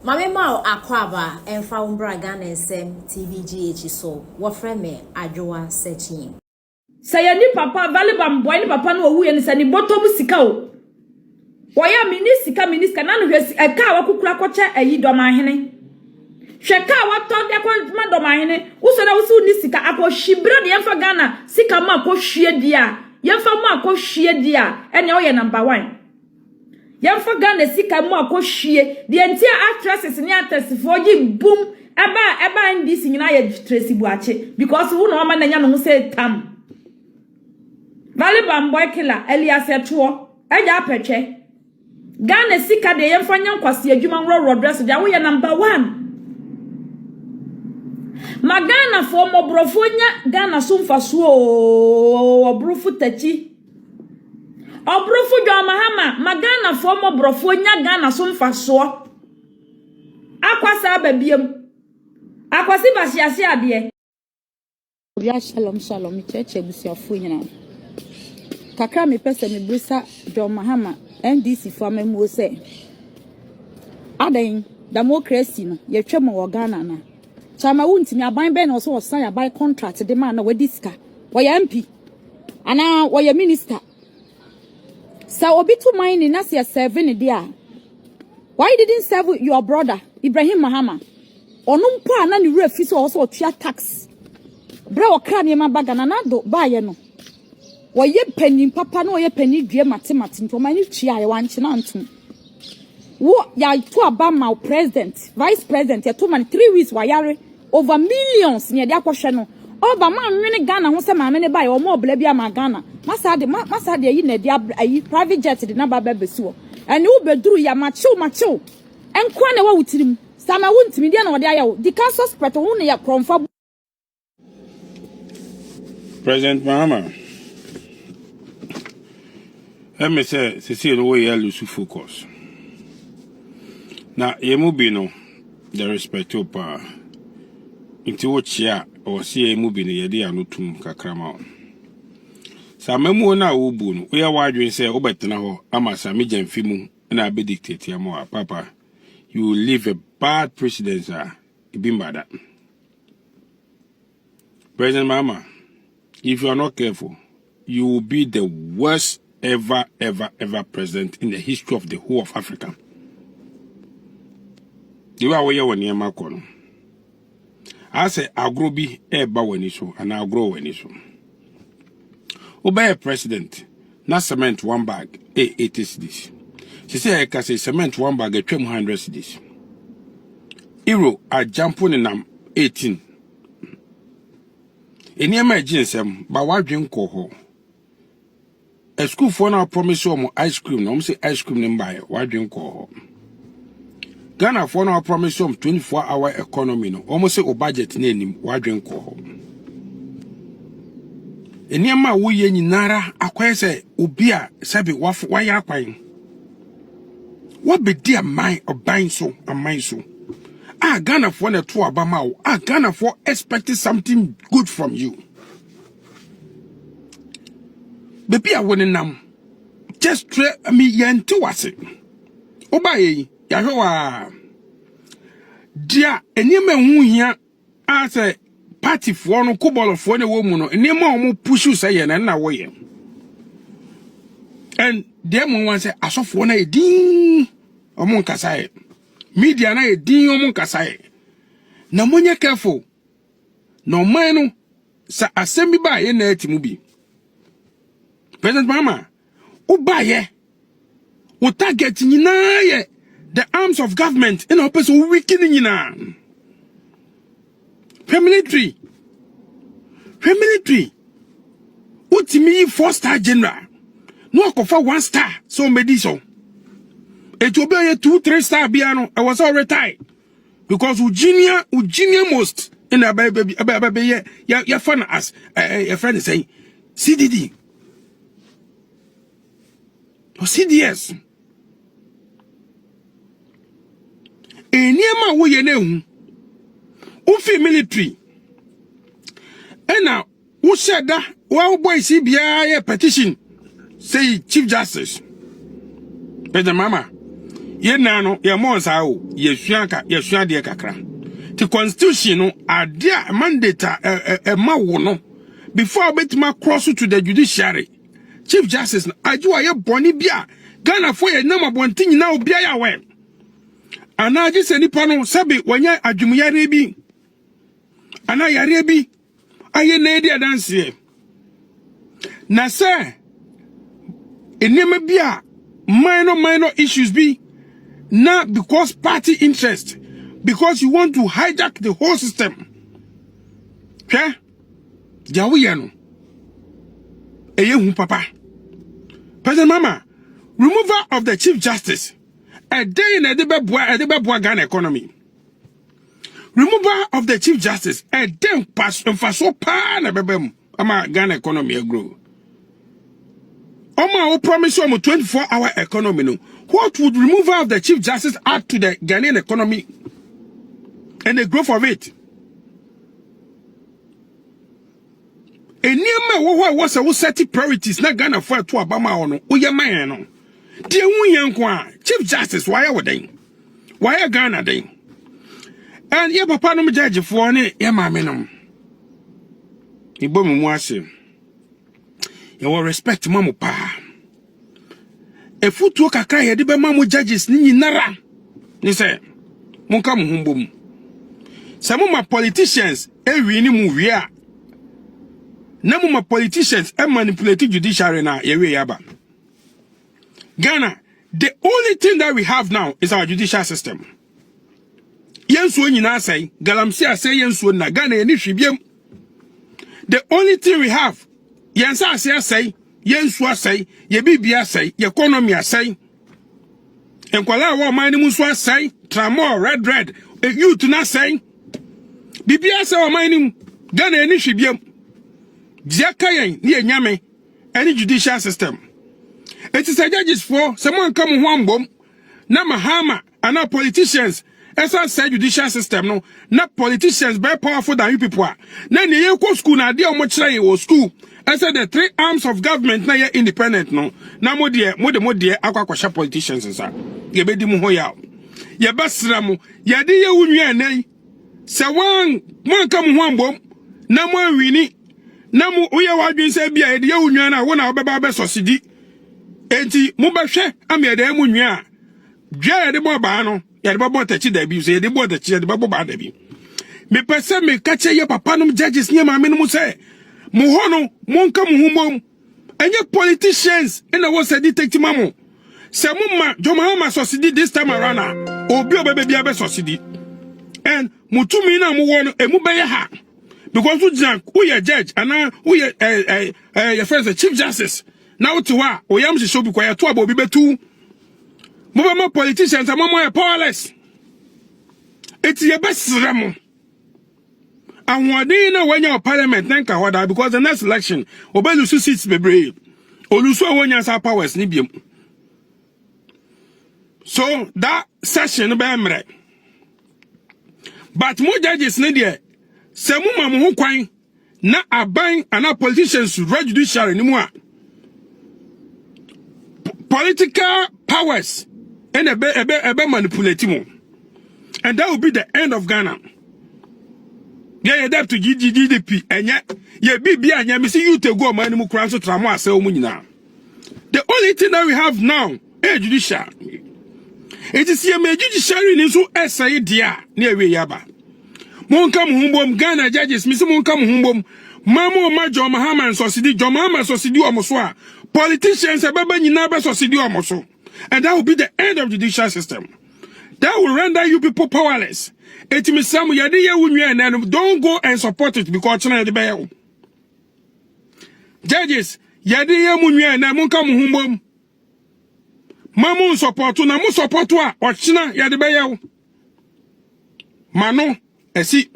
Mame ma akwaba emfa umbra Ghana SM TVGH so wofre me adwoa searching. Say ni papa valibam boy ni papa no owu ye ni say ni bottom sika o. Woya minisika na no hwesi eka wakukura kwache ayi Dormaahene. Hwe ka wato de kwa Dormaahene uso na usu ni sika akohibra de emfa Ghana sika ma akohwie dia. Yemfa ma akohwie dia ene oye number 1. Yemfa Ghana sika mu akohwie de entia actresses ni artists foji boom eba ndisi nyina ye Tracy Buache because who no ma na nya no say tam. Valibam boy killer Elias Etuo eja apetwe Ghana sika de yemfa nyankwase adwuma nro dress de wo ye number 1 Magana fo mobrofo nya Ghana sumfa so obrofu tachi obrofu Dormaahene magana fo mobrofo nya Ghana sumfa so akwasa babiem akwasi basiase ade ya shalom cheche busiafo nyina kakra me pese me brisa Dormaahene NDC for me mo se adan democracy no ye twem wo Ghana na chama wuntimi aban be na so sign aban contract de man na wadi sika wo ya MP ana wo ya minister sa obi to mine na se serve ne dia why didn't serve your brother Ibrahim Mahama onum pa na ne refi so tua tax bra wo kra ne ma bagana na do ba ye no wo ye panin papa no ye pani due matemati nto mani tua ye wanche na ntom wo ya to abama president vice president ya to man 3 weeks wa yare over millions ne de akohwe no oba man nwene Ghana ho se ma me ne ba ye o mo obla bia ma Ghana masa de yi na de ayi private jet de na ba bebesu wo ene wo beduru ya machew enkwa ne wa wutirim sama wuntimi de na wo de ayawo di council spread wo ne ya kromfa President Mahama, let me say the way you lose focus. Now, you move no the respect of power. Into what ya or see a movie in the idea no tum kakrama. Samemo na ubun, we are wide and say, Obetanaho, Amasa, Mijan Fimu, and I be dictate more, Papa. You will leave a bad precedent, sir. That. President Mahama, if you are not careful, you will be the worst ever president in the history of the whole of Africa. You are where when you are makono. I say agro be eba weniso and agro weniso. Obey a president, not cement 1 bag, 80 cedis. She say I can say cement 1 bag at 200 cedis. Euro are jumping in 18. Any emergency, but what drink ho? A school for now promise you ice cream, no say ice cream in buy, what drink ho? Ghana for now promise you 24-hour economy, no almost say o budget name, what drink ho? Any ma we ni nara akwese ubia sabi why yakwain. What be dear mind or buying so and mine so? Ghana for the 2 abamao. Ghana for expecting something good from you. Baby, I want to just try me yen to was it. Obey, Yahoa. Dear, and you may here as a party for no cobble for the woman, and you more push you say, and now way. And them one say, I saw for a ding among Kasai. Media na edin omun kasae. Na monye careful. No man sa asemi ba ye na etimu bi. President Mahama, o ba ye. O target nyina ye the arms of government in opes o weaken nyina. Military. Utimi 4-star general. No akofa 1 star so mediso. It will be a 2-3 star piano. I was all retired because Virginia most in a baby, your fun as your friend is saying CDD or CDS. A near my way, you know, Ufi military. And now, who said that? Well, boy, CBI petition say Chief Justice. President Mama. ye nano ye monsa o ye sua de kakra the constitution no adia mandate ma wo no before betima cross to the judiciary chief justice ajuwa ye boni bia Ghana for ye nam abonti nyina obia ya we ana ji se nipa no sabe wanya adwumyare bi ana yare bi aye na edi adanse na se enema bia minor issues be not because party interest, because you want to hijack the whole system. Okay? Jawiyano. Eye papa. President Mama, removal of the Chief Justice. A day in a debate Ghana economy. Removal of the Chief Justice. A day pass and for so pan a bebem. Ama Ghana economy grow. Oma promise you 24-hour economy no. What would removal of the Chief Justice add to the Ghanaian economy and the growth of it? And near my was a set priorities not Ghana for to Obama or no. Oya man. Dear Wiyan Chief Justice, why are they? Why are Ghana they? And your papa no judge for any ya mamma. Ibom mwase. You will respect mamu pa. Efutu kakra ye de be mamu judges ni nyinara. Ni se monka mu humbom. Se mo ma politicians ewi ni mu wi a. Na mo ma politicians e manipulate judiciary na ye wi yaba. Ghana, the only thing that we have now is our judicial system. Yensuo nyina say, galamsi say yensuo na Ghana ye ni hwibiem. The only thing we have, yensa say, yensuo say, ye bibia say, ye economy say. Enkwala wa man mu so say, tramo red, youth na say. Bibia say wa man mu Ghana ye ni hwibiem. Diakayen ni enyame any judicial system. It is a judges for someone come one bomb. Na mahama and not politicians. As I said, judicial system no. Not politicians very powerful than you people are. Na ni yeko school na dia omo chira ye school. I said the three arms of government na ye independent no. Na mo de akwa politicians nsa. Ye be di mu ho ya. Ye basra mo. Ye de ye wunwa nan. Se wan come one bomb. Na mo wini. Na mo uye wadwin se bia ye de ye wunwa na wo na obeba be sosidi. Enti mo ba hwe am ye de mu nwa. Dwa ye de bo ba no. Ya de bo tachi da bi so ye de bo tachi ye de bo ba da bi. Me pese me kache ye papa no judges nye ma me no say. Mo ho no monka mo humom. Enye politicians ena wo say detective mamo. Se mo ma Dormaahene sosidi this time around obi obebe bia be sosidi. And mutumi na mo wo no emu be ye ha. Because who ye judge and who ye your friends the chief justice. Now to wa oyam se show because to abobi betu. Mo politicians and mo powerless. It's your best ramo. And what they know when your parliament nanka hoda because the next election obelu seats be brave. Oluso when your powers nibium. So that session be emre. But more judges need there. Se mo ma mo ho kwan na aban and our politicians judiciary ni mo a. Political powers and ebe manipulate mo. And that will be the end of Ghana. Yeah, that to GDP and yet ye be and ya see you to go man mu kran so tramo ase o mu nyina. The only thing that we have now is judiciary. It is here me judiciary ni so essay dia na ewe yaba. Mon kam humbom Ghana judges mi so mon kam humbom mamo ma Dormaahene sosidi Dormaahene sosidi omoso a politicians ababa nyina be sosidi omoso. And that will be the end of the judicial system. That will render you people powerless. It means some don't go and support it because China the bail. Judges, yadiya munye na munka muhumbom. Mamu support na mu support wa or China yadi bail. Mano, esi.